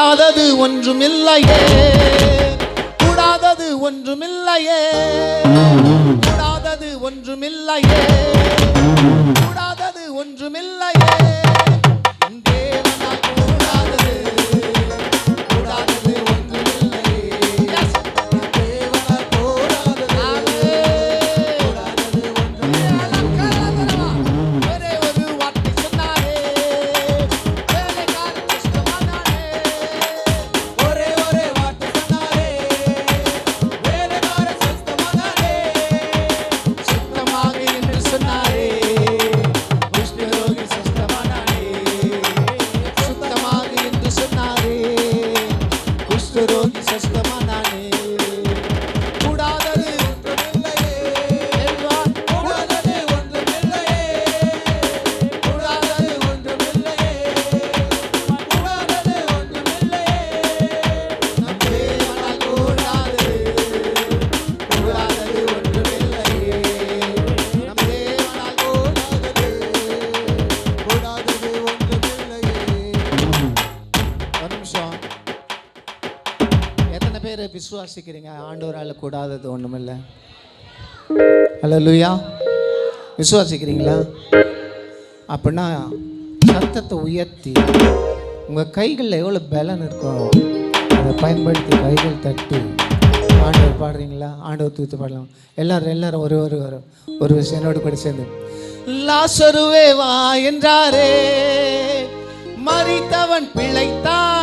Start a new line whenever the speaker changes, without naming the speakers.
கூடாதது ஒன்றுமில்லையே, கூடாதது ஒன்றுமில்லையே, கூடாதது ஒன்றுமில்லையே, கூடாதது ஒன்றுமில்லையே. விசுவாசிக்கிறீங்க ஆண்டவரால் கூடாதது ஒண்ணுமில்லை? அல்லேலூயா. விசுவாசிக்கிறீங்களா? அப்படின்னா சத்தத்தை உயர்த்தி உங்கள் கைகளில் எவ்வளோ பலன் இருக்கும் அதை பயன்படுத்தி கைகள் தட்டி ஆண்டவர் பாடுறீங்களா? ஆண்டவர் தூத்து பாடலாம். எல்லாரும் ஒரு விஷயம் என்னோடு கூட சேர்ந்து லாசருவே வா என்றாரே, மரித்தவன் பிழைத்தான்.